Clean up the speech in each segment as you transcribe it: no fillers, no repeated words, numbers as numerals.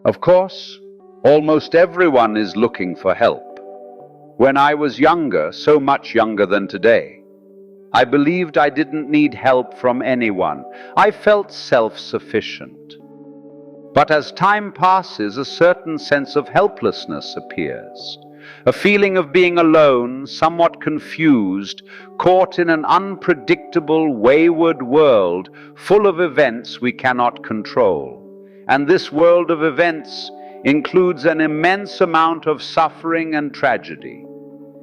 Of course, almost everyone is looking for help. When I was younger, so much younger than today, I believed I didn't need help from anyone. I felt self-sufficient. But as time passes, a certain sense of helplessness appears. A feeling of being alone, somewhat confused, caught in an unpredictable, wayward world full of events we cannot control. And this world of events includes an immense amount of suffering and tragedy.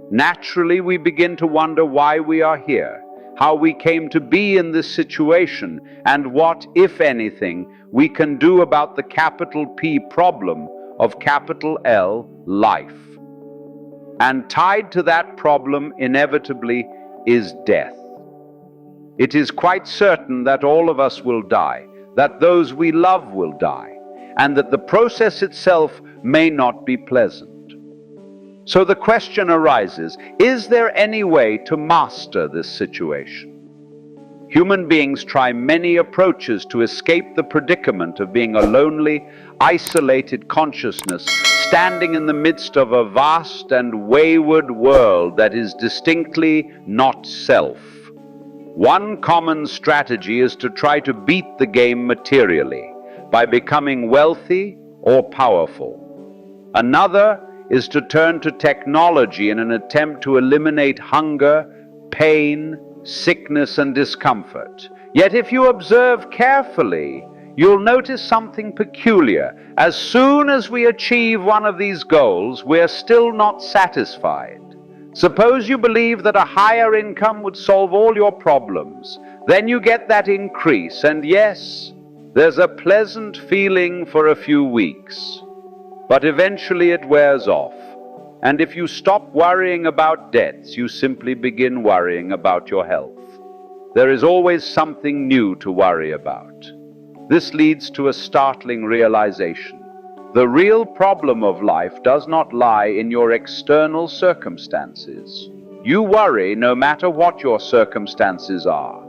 Naturally, we begin to wonder why we are here, how we came to be in this situation, and what, if anything, we can do about the capital P problem of capital L, life. And tied to that problem, inevitably, is death. It is quite certain that all of us will die, that those we love will die, and that the process itself may not be pleasant. So the question arises, is there any way to master this situation? Human beings try many approaches to escape the predicament of being a lonely, isolated consciousness standing in the midst of a vast and wayward world that is distinctly not self. One common strategy is to try to beat the game materially by becoming wealthy or powerful. Another is to turn to technology in an attempt to eliminate hunger, pain, sickness, and discomfort. Yet if you observe carefully, you'll notice something peculiar. As soon as we achieve one of these goals, we're still not satisfied. Suppose you believe that a higher income would solve all your problems. Then you get that increase, and yes, there's a pleasant feeling for a few weeks. But eventually it wears off. And if you stop worrying about debts, you simply begin worrying about your health. There is always something new to worry about. This leads to a startling realization. The real problem of life does not lie in your external circumstances. You worry no matter what your circumstances are.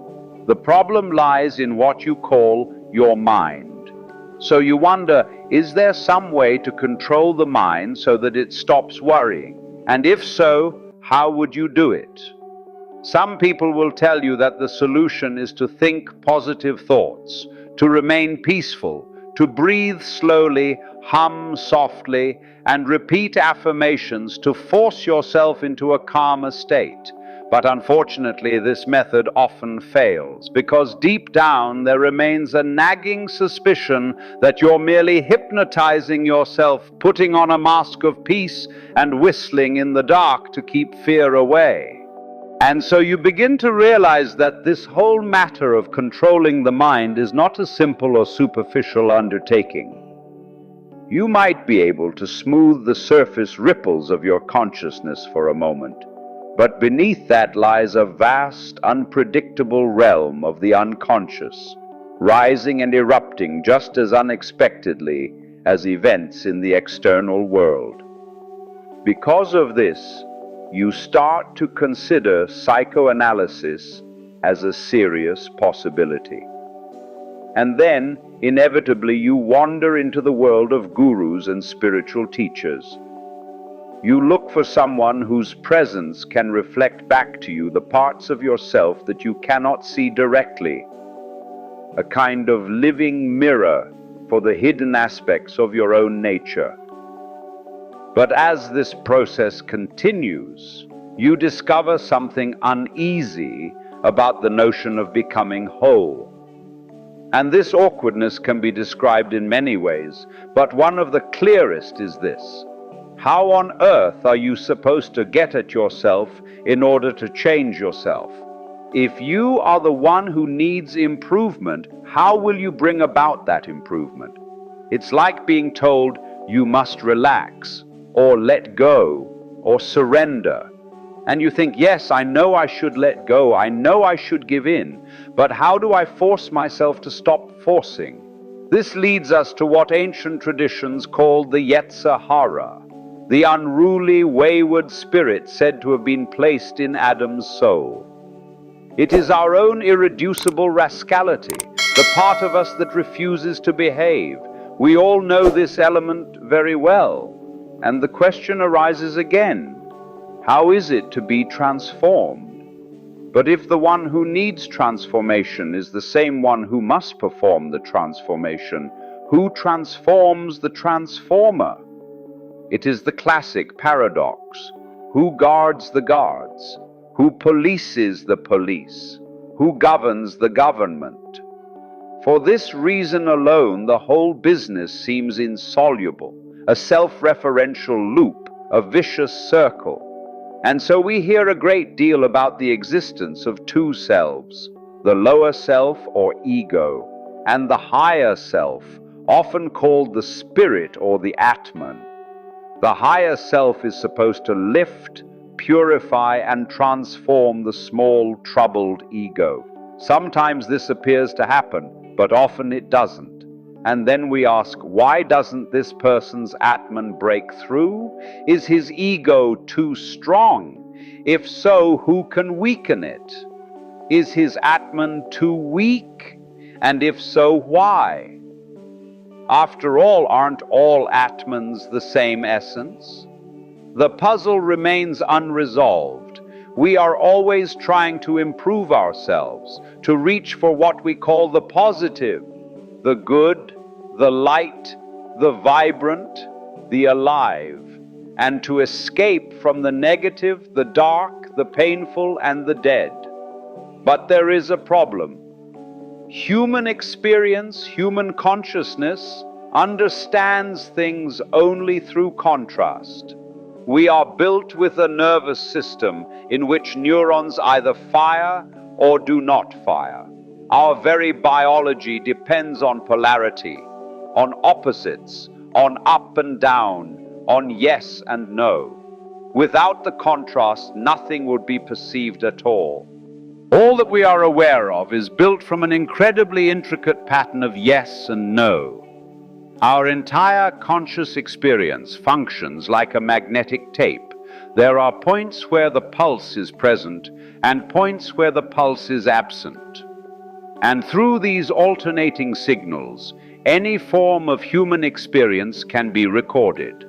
The problem lies in what you call your mind. So you wonder, is there some way to control the mind so that it stops worrying? And if so, how would you do it? Some people will tell you that the solution is to think positive thoughts, to remain peaceful, to breathe slowly, hum softly, and repeat affirmations to force yourself into a calmer state. But unfortunately, this method often fails, because deep down there remains a nagging suspicion that you're merely hypnotizing yourself, putting on a mask of peace and whistling in the dark to keep fear away. And so you begin to realize that this whole matter of controlling the mind is not a simple or superficial undertaking. You might be able to smooth the surface ripples of your consciousness for a moment, but beneath that lies a vast, unpredictable realm of the unconscious, rising and erupting just as unexpectedly as events in the external world. Because of this, you start to consider psychoanalysis as a serious possibility. And then, inevitably, you wander into the world of gurus and spiritual teachers. You look for someone whose presence can reflect back to you the parts of yourself that you cannot see directly, a kind of living mirror for the hidden aspects of your own nature. But as this process continues, you discover something uneasy about the notion of becoming whole. And this awkwardness can be described in many ways, but one of the clearest is this. How on earth are you supposed to get at yourself in order to change yourself? If you are the one who needs improvement, how will you bring about that improvement? It's like being told you must relax, or let go, or surrender. And you think, yes, I know I should let go, I know I should give in, but how do I force myself to stop forcing? This leads us to what ancient traditions called the Yetzer Hara, the unruly, wayward spirit said to have been placed in Adam's soul. It is our own irreducible rascality, the part of us that refuses to behave, We all know this element very well, and the question arises again, how is it to be transformed? But if the one who needs transformation is the same one who must perform the transformation, who transforms the transformer? It is the classic paradox. Who guards the guards? Who polices the police? Who governs the government? For this reason alone, the whole business seems insoluble, a self-referential loop, a vicious circle. And so we hear a great deal about the existence of two selves, the lower self or ego, and the higher self, often called the spirit or the Atman. The higher self is supposed to lift, purify, and transform the small, troubled ego. Sometimes this appears to happen, but often it doesn't. And then we ask, why doesn't this person's Atman break through? Is his ego too strong? If so, who can weaken it? Is his Atman too weak? And if so, why? After all, aren't all Atmans the same essence? The puzzle remains unresolved. We are always trying to improve ourselves, to reach for what we call the positive, the good, the light, the vibrant, the alive, and to escape from the negative, the dark, the painful, and the dead. But there is a problem. Human experience, human consciousness, understands things only through contrast. We are built with a nervous system in which neurons either fire or do not fire. Our very biology depends on polarity, on opposites, on up and down, on yes and no. Without the contrast, nothing would be perceived at all. All that we are aware of is built from an incredibly intricate pattern of yes and no. Our entire conscious experience functions like a magnetic tape. There are points where the pulse is present and points where the pulse is absent. And through these alternating signals, any form of human experience can be recorded.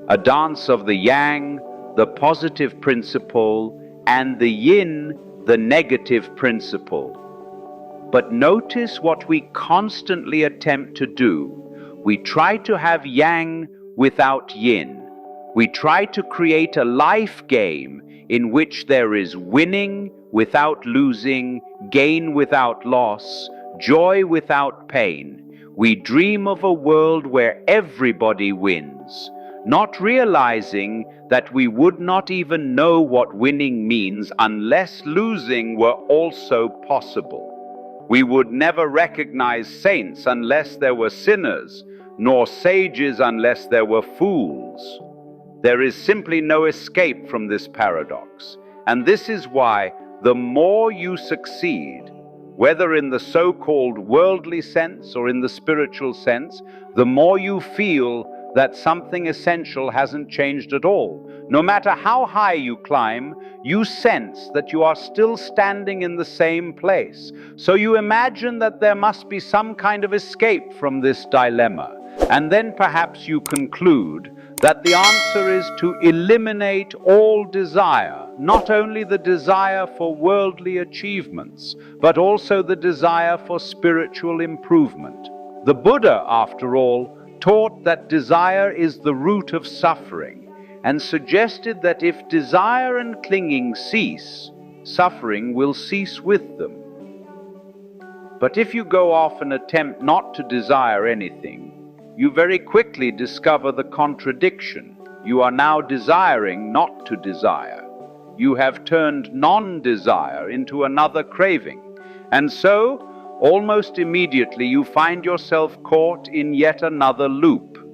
A dance of the yang, the positive principle, and the yin, the negative principle. But notice what we constantly attempt to do. We try to have yang without yin. We try to create a life game in which there is winning without losing, gain without loss, joy without pain. We dream of a world where everybody wins, not realizing that we would not even know what winning means unless losing were also possible. We would never recognize saints unless there were sinners, nor sages unless there were fools. There is simply no escape from this paradox, and this is why the more you succeed, whether in the so-called worldly sense or in the spiritual sense, the more you feel that something essential hasn't changed at all. No matter how high you climb, you sense that you are still standing in the same place. So you imagine that there must be some kind of escape from this dilemma. And then perhaps you conclude that the answer is to eliminate all desire, not only the desire for worldly achievements, but also the desire for spiritual improvement. The Buddha, after all, taught that desire is the root of suffering, and suggested that if desire and clinging cease, suffering will cease with them. But if you go off and attempt not to desire anything, you very quickly discover the contradiction. You are now desiring not to desire. You have turned non-desire into another craving. And so, almost immediately, you find yourself caught in yet another loop.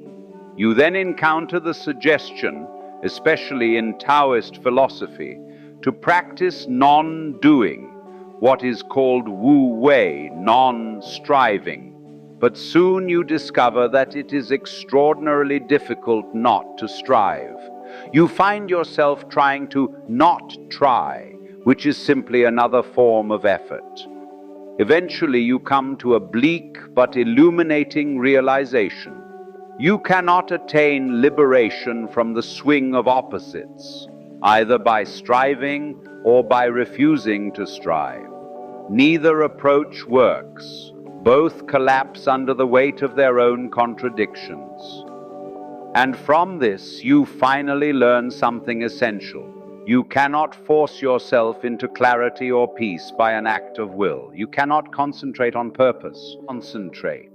You then encounter the suggestion, especially in Taoist philosophy, to practice non-doing, what is called wu-wei, non-striving. But soon you discover that it is extraordinarily difficult not to strive. You find yourself trying to not try, which is simply another form of effort. Eventually you come to a bleak but illuminating realization. You cannot attain liberation from the swing of opposites, either by striving or by refusing to strive. Neither approach works. Both collapse under the weight of their own contradictions. And from this, you finally learn something essential. You cannot force yourself into clarity or peace by an act of will. You cannot concentrate on purpose. Concentrate.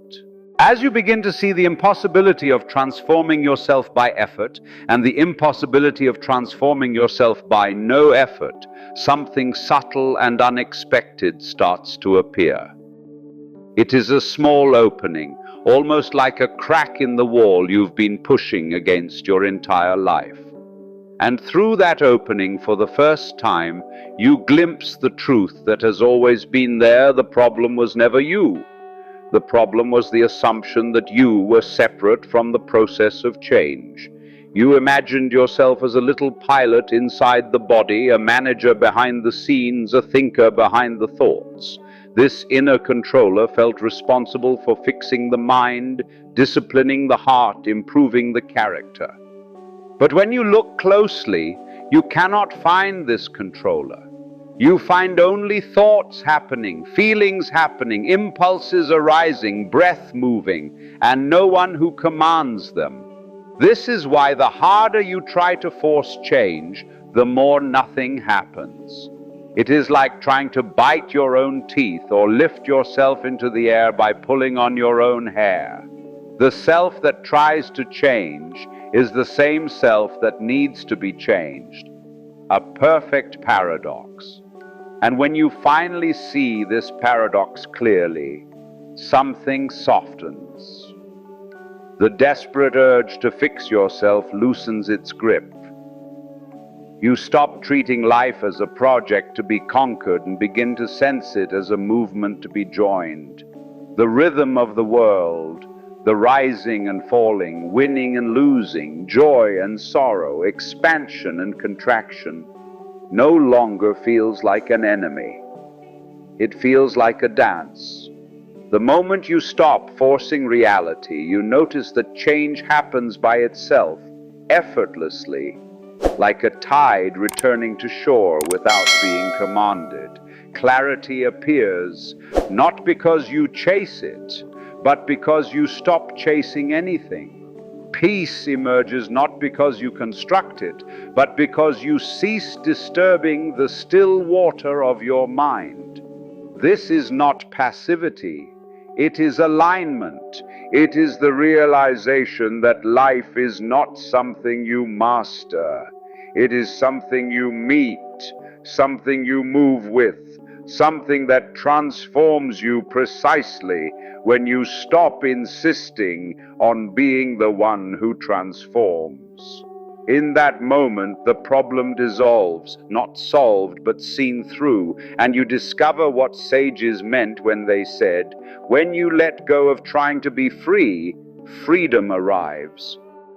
As you begin to see the impossibility of transforming yourself by effort and the impossibility of transforming yourself by no effort, something subtle and unexpected starts to appear. It is a small opening, almost like a crack in the wall you've been pushing against your entire life. And through that opening, for the first time, you glimpse the truth that has always been there. The problem was never you. The problem was the assumption that you were separate from the process of change. You imagined yourself as a little pilot inside the body, a manager behind the scenes, a thinker behind the thoughts. This inner controller felt responsible for fixing the mind, disciplining the heart, improving the character. But when you look closely, you cannot find this controller. You find only thoughts happening, feelings happening, impulses arising, breath moving, and no one who commands them. This is why the harder you try to force change, the more nothing happens. It is like trying to bite your own teeth or lift yourself into the air by pulling on your own hair. The self that tries to change is the same self that needs to be changed. A perfect paradox. And when you finally see this paradox clearly, something softens. The desperate urge to fix yourself loosens its grip. You stop treating life as a project to be conquered and begin to sense it as a movement to be joined. The rhythm of the world, the rising and falling, winning and losing, joy and sorrow, expansion and contraction, no longer feels like an enemy. It feels like a dance. The moment you stop forcing reality, you notice that change happens by itself, effortlessly, like a tide returning to shore without being commanded. Clarity appears, not because you chase it, but because you stop chasing anything. Peace emerges not because you construct it, but because you cease disturbing the still water of your mind. This is not passivity. It is alignment. It is the realization that life is not something you master. It is something you meet, something you move with, something that transforms you precisely when you stop insisting on being the one who transforms. In that moment, the problem dissolves, not solved, but seen through, and you discover what sages meant when they said, when you let go of trying to be free, freedom arrives.